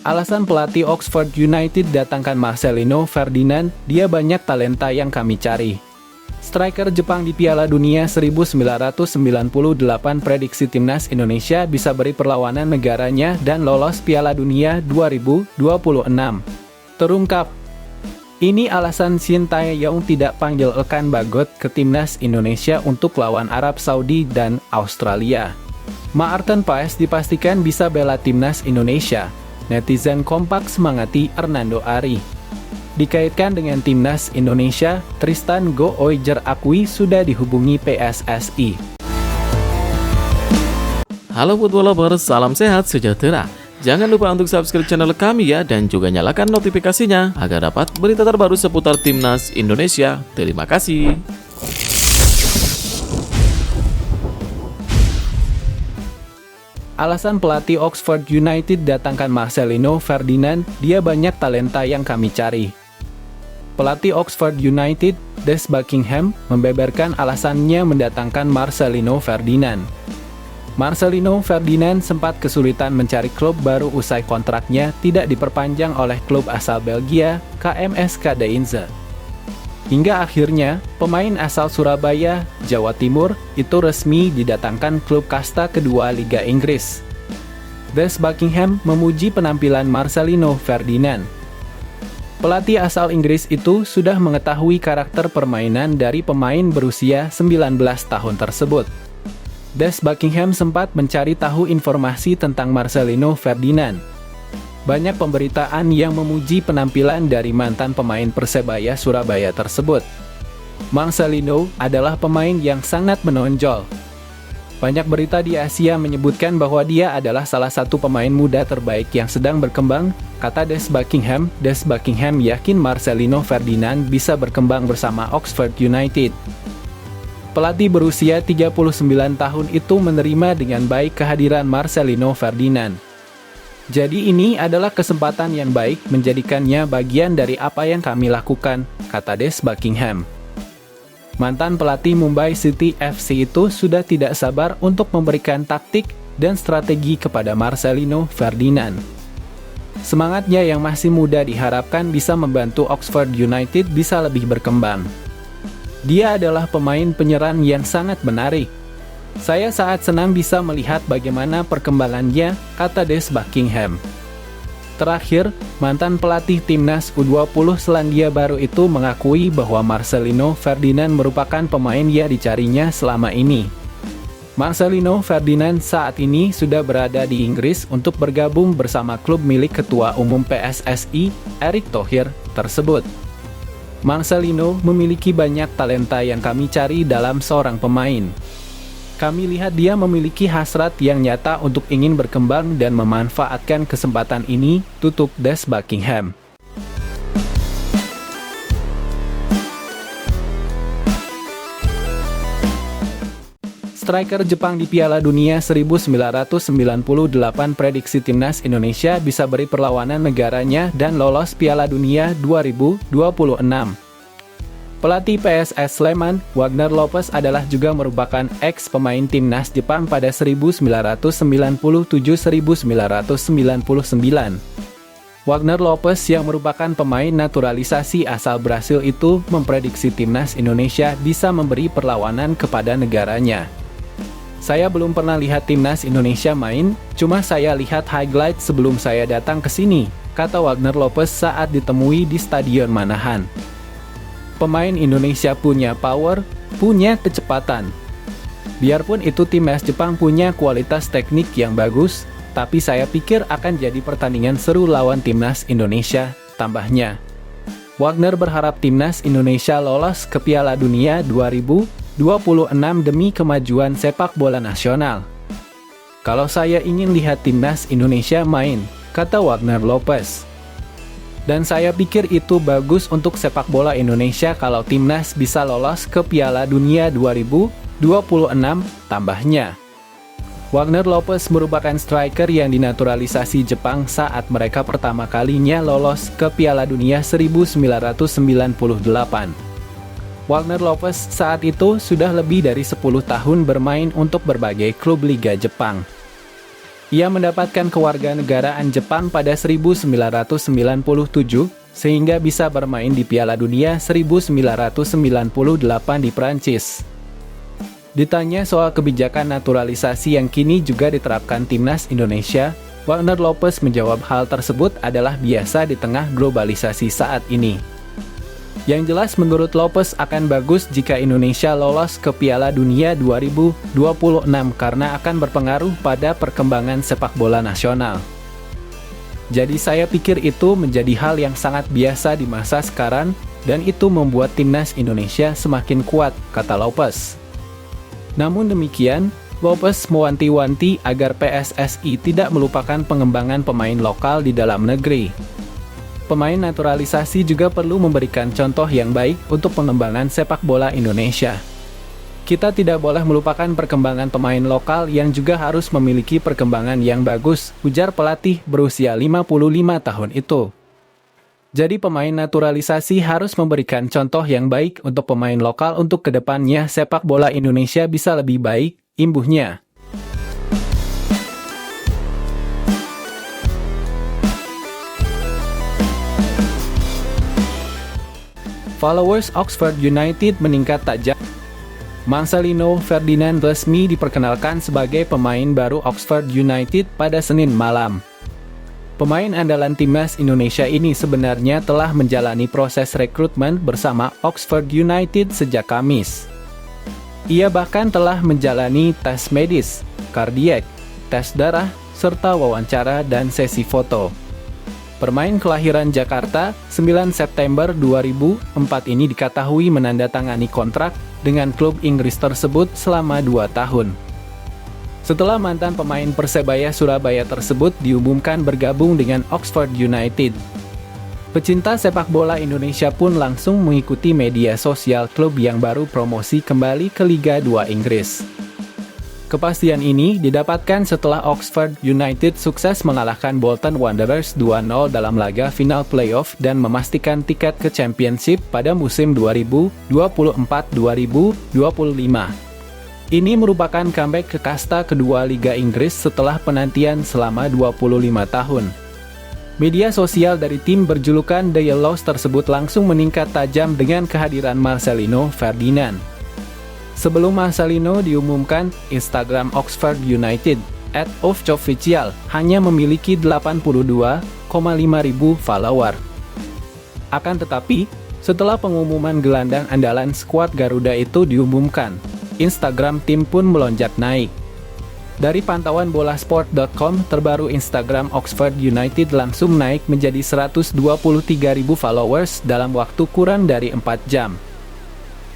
Alasan pelatih Oxford United datangkan Marcelino Ferdinand, dia banyak talenta yang kami cari. Striker Jepang di Piala Dunia 1998 prediksi timnas Indonesia bisa beri perlawanan negaranya dan lolos Piala Dunia 2026. Terungkap. Ini alasan Shin Tae-yong tidak panggil Elkan Bagot ke timnas Indonesia untuk lawan Arab Saudi dan Australia. Maarten Paes dipastikan bisa bela timnas Indonesia. Netizen kompak semangati Hernando Ari. Dikaitkan dengan timnas Indonesia, Tristan Go-Oijer akui sudah dihubungi PSSI. Halo football lovers, salam sehat sejahtera. Jangan lupa untuk subscribe channel kami ya, dan juga nyalakan notifikasinya agar dapat berita terbaru seputar timnas Indonesia. Terima kasih. Alasan pelatih Oxford United datangkan Marcelino Ferdinand, dia banyak talenta yang kami cari. Pelatih Oxford United, Des Buckingham, membeberkan alasannya mendatangkan Marcelino Ferdinand. Marcelino Ferdinand sempat kesulitan mencari klub baru usai kontraknya tidak diperpanjang oleh klub asal Belgia, KMS Kadeinze. Hingga akhirnya, pemain asal Surabaya, Jawa Timur, itu resmi didatangkan klub kasta kedua Liga Inggris. Des Buckingham memuji penampilan Marcelino Ferdinand. Pelatih asal Inggris itu sudah mengetahui karakter permainan dari pemain berusia 19 tahun tersebut. Des Buckingham sempat mencari tahu informasi tentang Marcelino Ferdinand. Banyak pemberitaan yang memuji penampilan dari mantan pemain Persebaya Surabaya tersebut. Marcelino adalah pemain yang sangat menonjol. Banyak berita di Asia menyebutkan bahwa dia adalah salah satu pemain muda terbaik yang sedang berkembang, kata Des Buckingham. Des Buckingham yakin Marcelino Ferdinand bisa berkembang bersama Oxford United. Pelatih berusia 39 tahun itu menerima dengan baik kehadiran Marcelino Ferdinand. Jadi ini adalah kesempatan yang baik menjadikannya bagian dari apa yang kami lakukan, kata Des Buckingham. Mantan pelatih Mumbai City FC itu sudah tidak sabar untuk memberikan taktik dan strategi kepada Marcelino Ferdinand. Semangatnya yang masih muda diharapkan bisa membantu Oxford United bisa lebih berkembang. Dia adalah pemain penyerang yang sangat menarik. Saya sangat senang bisa melihat bagaimana perkembangannya, kata Des Buckingham. Terakhir, mantan pelatih timnas U20 Selandia Baru itu mengakui bahwa Marcelino Ferdinand merupakan pemain yang dicarinya selama ini. Marcelino Ferdinand saat ini sudah berada di Inggris untuk bergabung bersama klub milik Ketua Umum PSSI, Erick Thohir, tersebut. Marcelino memiliki banyak talenta yang kami cari dalam seorang pemain. Kami lihat dia memiliki hasrat yang nyata untuk ingin berkembang dan memanfaatkan kesempatan ini, tutup Des Buckingham. Striker Jepang di Piala Dunia 1998 prediksi timnas Indonesia bisa beri perlawanan negaranya dan lolos Piala Dunia 2026. Pelatih PSS Sleman, Wagner Lopez adalah juga merupakan ex-pemain timnas Jepang pada 1997-1999. Wagner Lopez yang merupakan pemain naturalisasi asal Brasil itu memprediksi timnas Indonesia bisa memberi perlawanan kepada negaranya. Saya belum pernah lihat timnas Indonesia main, cuma saya lihat highlight sebelum saya datang ke sini, kata Wagner Lopez saat ditemui di Stadion Manahan. Pemain Indonesia punya power, punya kecepatan. Biarpun itu timnas Jepang punya kualitas teknik yang bagus, tapi saya pikir akan jadi pertandingan seru lawan timnas Indonesia, tambahnya. Wagner berharap timnas Indonesia lolos ke Piala Dunia 2026 demi kemajuan sepak bola nasional. Kalau saya ingin lihat timnas Indonesia main, kata Wagner Lopez. Dan saya pikir itu bagus untuk sepak bola Indonesia kalau timnas bisa lolos ke Piala Dunia 2026, tambahnya. Wagner Lopez merupakan striker yang dinaturalisasi Jepang saat mereka pertama kalinya lolos ke Piala Dunia 1998. Wagner Lopez saat itu sudah lebih dari 10 tahun bermain untuk berbagai klub Liga Jepang. Ia mendapatkan kewarganegaraan Jepang pada 1997, sehingga bisa bermain di Piala Dunia 1998 di Prancis. Ditanya soal kebijakan naturalisasi yang kini juga diterapkan Timnas Indonesia, Warner Lopez menjawab hal tersebut adalah biasa di tengah globalisasi saat ini. Yang jelas menurut Lopez akan bagus jika Indonesia lolos ke Piala Dunia 2026 karena akan berpengaruh pada perkembangan sepak bola nasional. Jadi saya pikir itu menjadi hal yang sangat biasa di masa sekarang dan itu membuat Timnas Indonesia semakin kuat, kata Lopez. Namun demikian, Lopez mewanti-wanti agar PSSI tidak melupakan pengembangan pemain lokal di dalam negeri. Pemain naturalisasi juga perlu memberikan contoh yang baik untuk pengembangan sepak bola Indonesia. Kita tidak boleh melupakan perkembangan pemain lokal yang juga harus memiliki perkembangan yang bagus, ujar pelatih berusia 55 tahun itu. Jadi pemain naturalisasi harus memberikan contoh yang baik untuk pemain lokal untuk kedepannya sepak bola Indonesia bisa lebih baik, imbuhnya. Followers Oxford United meningkat tajam. Marcelino Ferdinand resmi diperkenalkan sebagai pemain baru Oxford United pada Senin malam. Pemain andalan Timnas Indonesia ini sebenarnya telah menjalani proses rekrutmen bersama Oxford United sejak Kamis. Ia bahkan telah menjalani tes medis, kardiak, tes darah, serta wawancara dan sesi foto. Pemain kelahiran Jakarta, 9 September 2004 ini diketahui menandatangani kontrak dengan klub Inggris tersebut selama 2 tahun. Setelah mantan pemain Persebaya Surabaya tersebut diumumkan bergabung dengan Oxford United, pecinta sepak bola Indonesia pun langsung mengikuti media sosial klub yang baru promosi kembali ke Liga 2 Inggris. Kepastian ini didapatkan setelah Oxford United sukses mengalahkan Bolton Wanderers 2-0 dalam laga final playoff dan memastikan tiket ke Championship pada musim 2024-2025. Ini merupakan comeback ke kasta kedua Liga Inggris setelah penantian selama 25 tahun. Media sosial dari tim berjulukan The Yellows tersebut langsung meningkat tajam dengan kehadiran Marcelino Ferdinand. Sebelum Marcelino diumumkan, Instagram Oxford United @official hanya memiliki 82,5 ribu follower. Akan tetapi, setelah pengumuman gelandang andalan skuad Garuda itu diumumkan, Instagram tim pun melonjak naik. Dari pantauan bolasport.com, terbaru Instagram Oxford United langsung naik menjadi 123 ribu followers dalam waktu kurang dari 4 jam.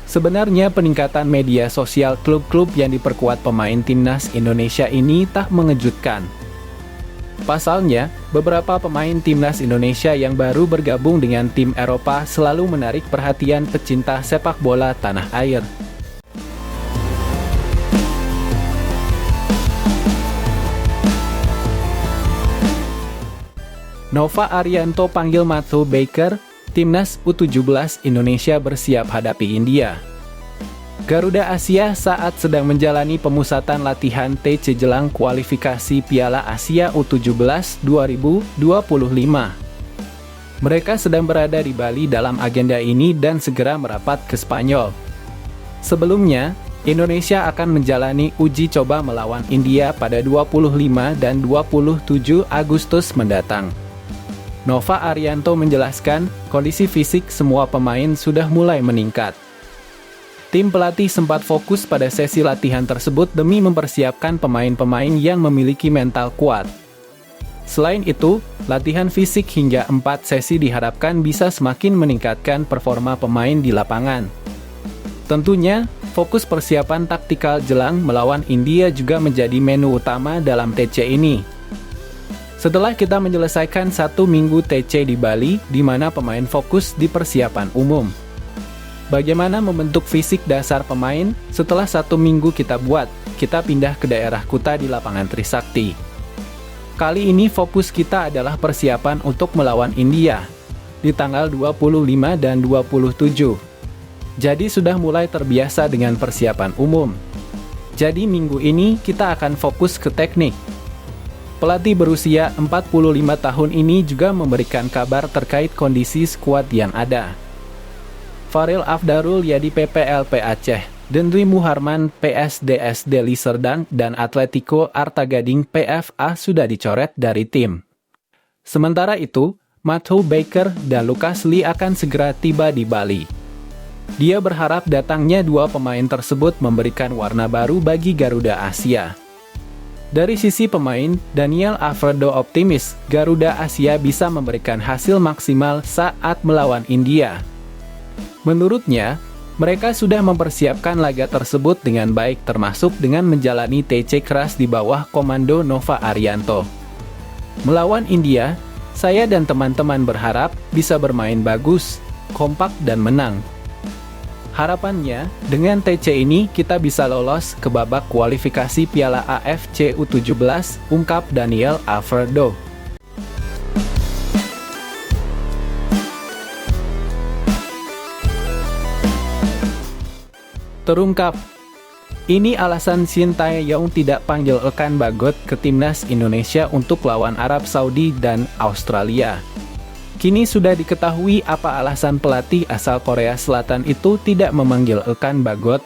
Sebenarnya peningkatan media sosial klub-klub yang diperkuat pemain Timnas Indonesia ini tak mengejutkan. Pasalnya, beberapa pemain Timnas Indonesia yang baru bergabung dengan tim Eropa selalu menarik perhatian pecinta sepak bola tanah air. Nova Arianto panggil Matthew Baker, Timnas U17 Indonesia bersiap hadapi India. Garuda Asia saat sedang menjalani pemusatan latihan TC jelang kualifikasi Piala Asia U17 2025. Mereka sedang berada di Bali dalam agenda ini dan segera merapat ke Spanyol. Sebelumnya, Indonesia akan menjalani uji coba melawan India pada 25 dan 27 Agustus mendatang. Nova Arianto menjelaskan, kondisi fisik semua pemain sudah mulai meningkat. Tim pelatih sempat fokus pada sesi latihan tersebut demi mempersiapkan pemain-pemain yang memiliki mental kuat. Selain itu, latihan fisik hingga 4 sesi diharapkan bisa semakin meningkatkan performa pemain di lapangan. Tentunya, fokus persiapan taktikal jelang melawan India juga menjadi menu utama dalam TC ini. Setelah kita menyelesaikan 1 minggu TC di Bali, di mana pemain fokus di persiapan umum. Bagaimana membentuk fisik dasar pemain? Setelah 1 minggu kita pindah ke daerah Kuta di lapangan Trisakti. Kali ini fokus kita adalah persiapan untuk melawan India, di tanggal 25 dan 27. Jadi sudah mulai terbiasa dengan persiapan umum. Jadi minggu ini kita akan fokus ke teknik. Pelatih berusia 45 tahun ini juga memberikan kabar terkait kondisi skuad yang ada. Faril Afdarul Yadi PPLP Aceh, Dendri Muharman PSDS Deli Serdang, dan Atletico Artagading PFA sudah dicoret dari tim. Sementara itu, Matthew Baker dan Lucas Lee akan segera tiba di Bali. Dia berharap datangnya dua pemain tersebut memberikan warna baru bagi Garuda Asia. Dari sisi pemain, Daniel Alfredo optimis Garuda Asia bisa memberikan hasil maksimal saat melawan India. Menurutnya, mereka sudah mempersiapkan laga tersebut dengan baik termasuk dengan menjalani TC keras di bawah komando Nova Arianto. Melawan India, saya dan teman-teman berharap bisa bermain bagus, kompak dan menang. Harapannya, dengan TC ini kita bisa lolos ke babak kualifikasi Piala AFC U17, ungkap Daniel Alfredo. Terungkap, ini alasan Shin Tae-yong tidak panggil Elkan Bagot ke timnas Indonesia untuk lawan Arab Saudi dan Australia. Kini sudah diketahui apa alasan pelatih asal Korea Selatan itu tidak memanggil Elkan Bagot.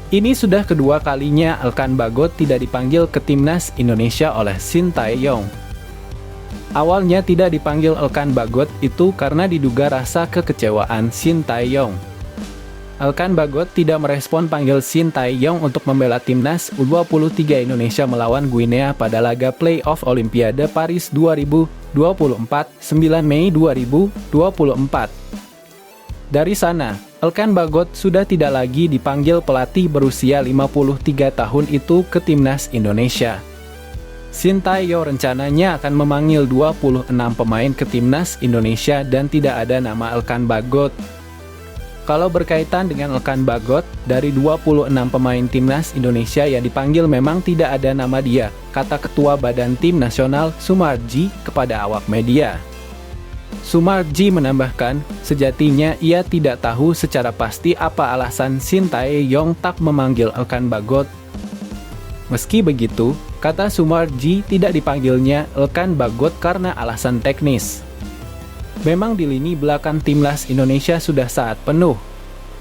Ini sudah kedua kalinya Elkan Bagot tidak dipanggil ke timnas Indonesia oleh Shin Tae-yong. Awalnya tidak dipanggil Elkan Bagot itu karena diduga rasa kekecewaan Shin Tae-yong. Elkan Bagot tidak merespon panggil Shin Tae-yong untuk membela timnas U23 Indonesia melawan Guinea pada laga play-off Olimpiade Paris 2024, 9 Mei 2024. Dari sana, Elkan Bagot sudah tidak lagi dipanggil pelatih berusia 53 tahun itu ke timnas Indonesia. Shin Tae-yong rencananya akan memanggil 26 pemain ke timnas Indonesia dan tidak ada nama Elkan Bagot. Kalau berkaitan dengan Elkan Bagot, dari 26 pemain timnas Indonesia yang dipanggil memang tidak ada nama dia, kata Ketua Badan Tim Nasional Sumarji kepada awak media. Sumarji menambahkan, sejatinya ia tidak tahu secara pasti apa alasan Shin Tae-yong tak memanggil Elkan Bagot. Meski begitu, kata Sumarji tidak dipanggilnya Elkan Bagot karena alasan teknis. Memang di lini belakang timnas Indonesia sudah saat penuh.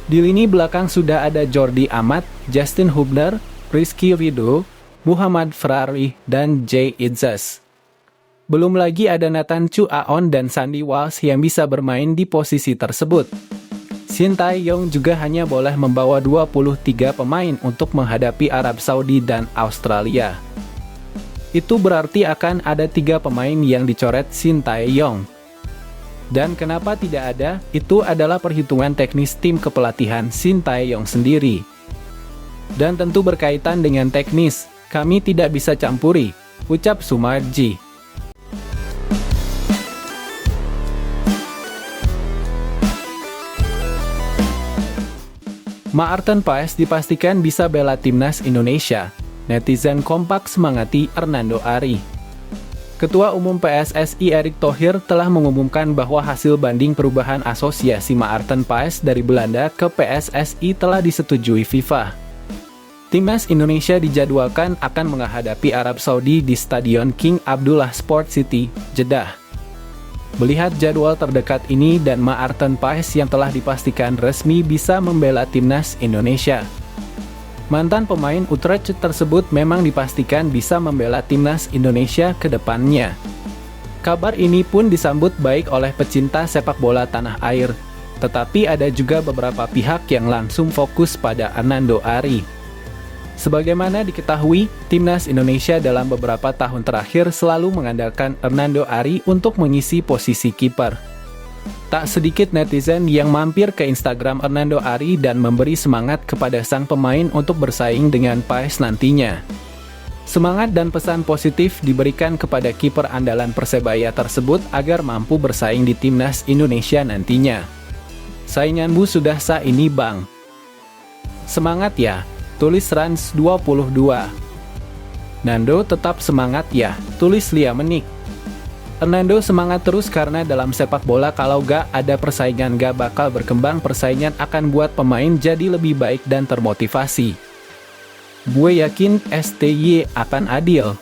Di lini belakang sudah ada Jordi Amat, Justin Hubner, Rizky Ridho, Muhammad Ferrari, dan Jay Itzes. Belum lagi ada Nathan Chu Aon dan Sandy Walsh yang bisa bermain di posisi tersebut. Shin Tae-yong juga hanya boleh membawa 23 pemain untuk menghadapi Arab Saudi dan Australia. Itu berarti akan ada 3 pemain yang dicoret Shin Tae-yong. Dan kenapa tidak ada, itu adalah perhitungan teknis tim kepelatihan Shin Tae-yong sendiri. Dan tentu berkaitan dengan teknis, kami tidak bisa campuri, ucap Sumarji. Maarten Paes dipastikan bisa bela timnas Indonesia. Netizen kompak semangati Hernando Ari. Ketua Umum PSSI Erick Thohir telah mengumumkan bahwa hasil banding perubahan asosiasi Maarten Paes dari Belanda ke PSSI telah disetujui FIFA. Timnas Indonesia dijadwalkan akan menghadapi Arab Saudi di Stadion King Abdullah Sport City, Jeddah. Melihat jadwal terdekat ini dan Maarten Paes yang telah dipastikan resmi bisa membela timnas Indonesia. Mantan pemain Utrecht tersebut memang dipastikan bisa membela timnas Indonesia ke depannya. Kabar ini pun disambut baik oleh pecinta sepak bola tanah air, tetapi ada juga beberapa pihak yang langsung fokus pada Hernando Ari. Sebagaimana diketahui, timnas Indonesia dalam beberapa tahun terakhir selalu mengandalkan Hernando Ari untuk mengisi posisi kiper. Tak sedikit netizen yang mampir ke Instagram Hernando Ari dan memberi semangat kepada sang pemain untuk bersaing dengan Paes nantinya. Semangat dan pesan positif diberikan kepada kiper andalan Persebaya tersebut agar mampu bersaing di timnas Indonesia nantinya. Sainganmu sudah sah ini bang. Semangat ya, tulis Rans 22. Nando tetap semangat ya, tulis Lia Menik. Hernando semangat terus karena dalam sepak bola kalau gak ada persaingan gak bakal berkembang, persaingan akan buat pemain jadi lebih baik dan termotivasi. Gue yakin STY akan adil.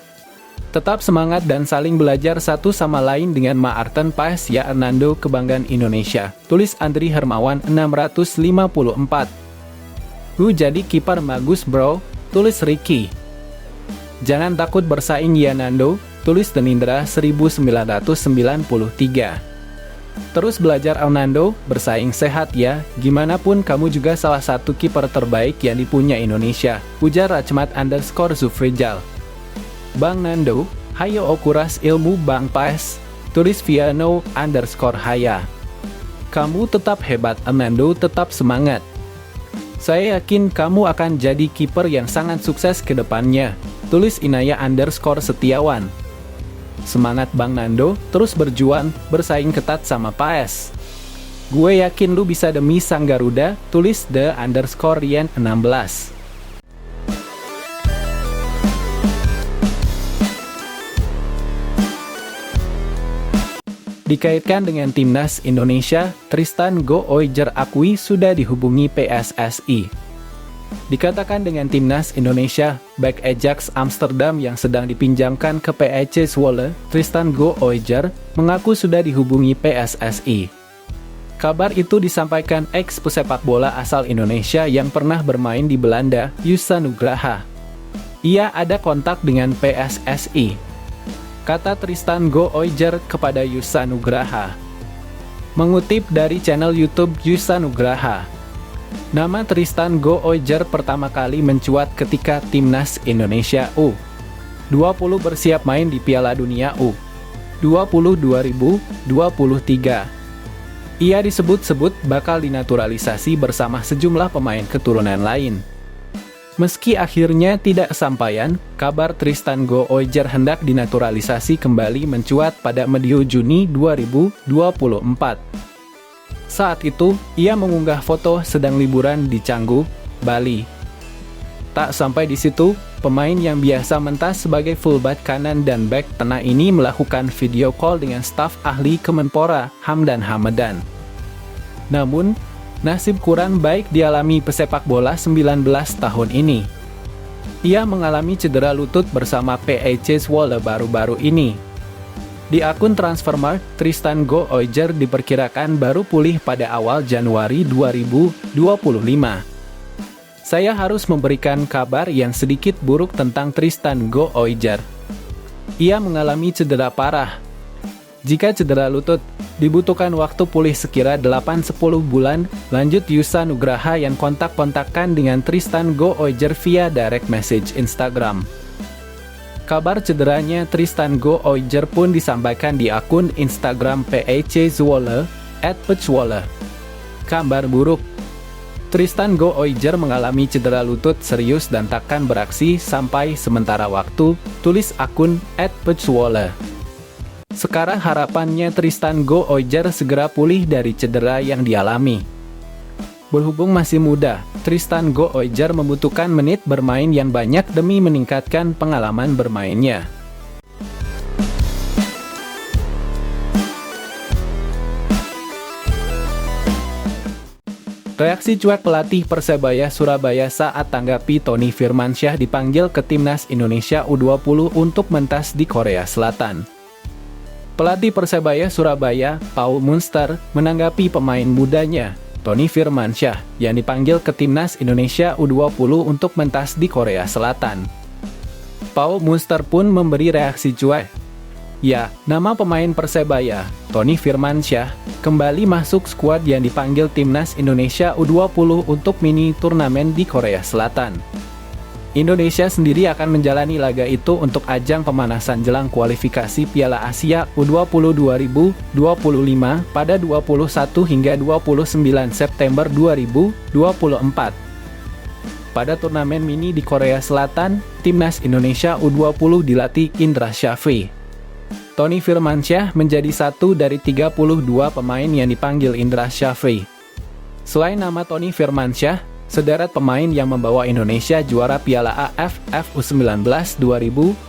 Tetap semangat dan saling belajar satu sama lain dengan Maarten Paes ya Hernando, kebanggaan Indonesia. Tulis Andri Hermawan 654. Jadi kiper bagus bro, tulis Ricky. Jangan takut bersaing ya Nando, tulis Denindra 1993. Terus belajar Hernando, bersaing sehat ya, gimana pun kamu juga salah satu kiper terbaik yang dipunya Indonesia, ujar Rachmat_Zufrijal. Bang Nando, hayo okuras ilmu Bang Paes, tulis Viano_Haya. Kamu tetap hebat Hernando, tetap semangat. Saya yakin kamu akan jadi kiper yang sangat sukses ke depannya, tulis Inaya_Setiawan. Semangat Bang Nando, terus berjuang, bersaing ketat sama Paes. Gue yakin lu bisa demi Sang Garuda, tulis The_Rian16. Dikaitkan dengan timnas Indonesia, Tristan Goojger akui sudah dihubungi PSSI. Dikatakan dengan timnas Indonesia, bek Ajax Amsterdam yang sedang dipinjamkan ke PEC Zwolle, Tristan Goojger mengaku sudah dihubungi PSSI. Kabar itu disampaikan ex-pesepak bola asal Indonesia yang pernah bermain di Belanda, Yusa Nugraha. Ia ada kontak dengan PSSI. Kata Tristan Goojger kepada Yusa Nugraha. Mengutip dari channel YouTube Yusa Nugraha, nama Tristan Goojger pertama kali mencuat ketika timnas Indonesia U20 bersiap main di Piala Dunia U20 2023. Ia disebut-sebut bakal dinaturalisasi bersama sejumlah pemain keturunan lain. Meski akhirnya tidak kesampaian, kabar Tristan Goojger hendak dinaturalisasi kembali mencuat pada medio Juni 2024. Saat itu, ia mengunggah foto sedang liburan di Canggu, Bali. Tak sampai di situ, pemain yang biasa mentas sebagai fullback kanan dan back tengah ini melakukan video call dengan staf ahli Kemenpora, Hamdan Hamadan. Namun, nasib kurang baik dialami pesepak bola 19 tahun ini. Ia mengalami cedera lutut bersama PEC Zwolle baru-baru ini. Di akun Transfermarkt, Tristan Goojger diperkirakan baru pulih pada awal Januari 2025. Saya harus memberikan kabar yang sedikit buruk tentang Tristan Goojger. Ia mengalami cedera parah. Jika cedera lutut, dibutuhkan waktu pulih sekira 8-10 bulan, lanjut Yusa Nugraha yang kontak-kontakkan dengan Tristan Goojger via direct message Instagram. Kabar cederanya Tristan Goojger pun disampaikan di akun Instagram PEC Zwolle, @pezwolle. Kabar buruk, Tristan Goojger mengalami cedera lutut serius dan takkan beraksi sampai sementara waktu, tulis akun @pezwolle. Sekarang harapannya Tristan Goojger segera pulih dari cedera yang dialami. Berhubung masih muda, Tristan Goojger membutuhkan menit bermain yang banyak demi meningkatkan pengalaman bermainnya. Reaksi cuek pelatih Persebaya Surabaya saat tanggapi Tony Firmansyah dipanggil ke Timnas Indonesia U20 untuk mentas di Korea Selatan. Pelatih Persebaya Surabaya, Paul Munster, menanggapi pemain mudanya, Tony Firmansyah, yang dipanggil ke Timnas Indonesia U20 untuk mentas di Korea Selatan. Paul Munster pun memberi reaksi cuek. Ya, nama pemain Persebaya, Tony Firmansyah, kembali masuk skuad yang dipanggil Timnas Indonesia U20 untuk mini turnamen di Korea Selatan. Indonesia sendiri akan menjalani laga itu untuk ajang pemanasan jelang kualifikasi Piala Asia U20 2025 pada 21 hingga 29 September 2024. Pada turnamen mini di Korea Selatan, Timnas Indonesia U20 dilatih Indra Syafri. Tony Firmansyah menjadi satu dari 32 pemain yang dipanggil Indra Syafri. Selain nama Tony Firmansyah, sederet pemain yang membawa Indonesia juara Piala AFF U19 2024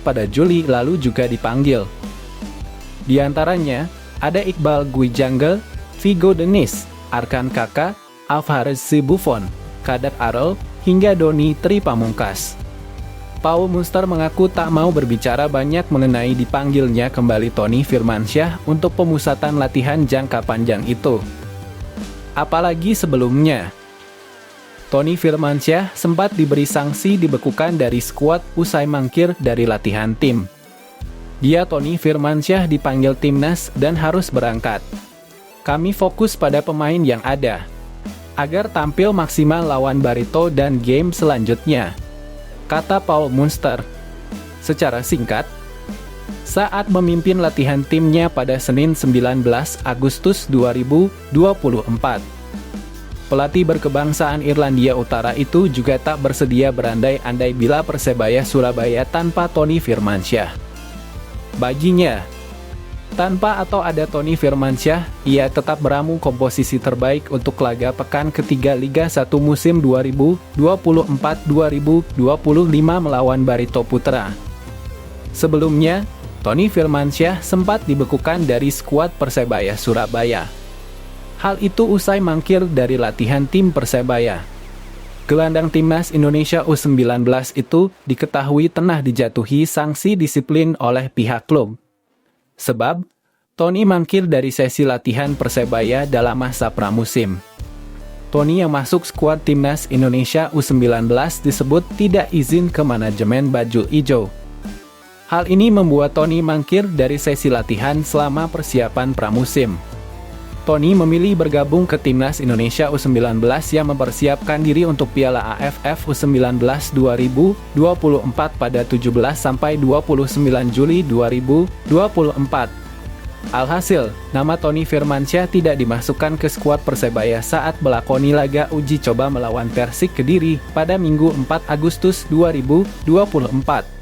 pada Juli lalu juga dipanggil. Di antaranya, ada Iqbal Gwijangge, Vigo Denis, Arkan Kaka, Alvarez Buffon, Kader Arol, hingga Doni Tri Pamungkas. Paul Munster mengaku tak mau berbicara banyak mengenai dipanggilnya kembali Tony Firmansyah untuk pemusatan latihan jangka panjang itu. Apalagi sebelumnya, Tony Firmansyah sempat diberi sanksi dibekukan dari skuad usai mangkir dari latihan tim. Dia Tony Firmansyah dipanggil timnas dan harus berangkat. Kami fokus pada pemain yang ada, agar tampil maksimal lawan Barito dan game selanjutnya, kata Paul Munster. Secara singkat, saat memimpin latihan timnya pada Senin 19 Agustus 2024, pelatih berkebangsaan Irlandia Utara itu juga tak bersedia berandai-andai bila Persebaya Surabaya tanpa Tony Firmansyah. Baginya, tanpa atau ada Tony Firmansyah, ia tetap meramu komposisi terbaik untuk laga pekan ketiga Liga 1 musim 2024-2025 melawan Barito Putra. Sebelumnya, Tony Firmansyah sempat dibekukan dari skuad Persebaya Surabaya. Hal itu usai mangkir dari latihan tim Persebaya. Gelandang timnas Indonesia U19 itu diketahui tengah dijatuhi sanksi disiplin oleh pihak klub. Sebab, Tony mangkir dari sesi latihan Persebaya dalam masa pramusim. Tony yang masuk skuad timnas Indonesia U19 disebut tidak izin ke manajemen Bajul Ijo. Hal ini membuat Tony mangkir dari sesi latihan selama persiapan pramusim. Tony memilih bergabung ke timnas Indonesia U19 yang mempersiapkan diri untuk Piala AFF U19 2024 pada 17-29 Juli 2024. Alhasil, nama Tony Firmansyah tidak dimasukkan ke skuad Persebaya saat melakoni laga uji coba melawan Persik Kediri pada Minggu 4 Agustus 2024.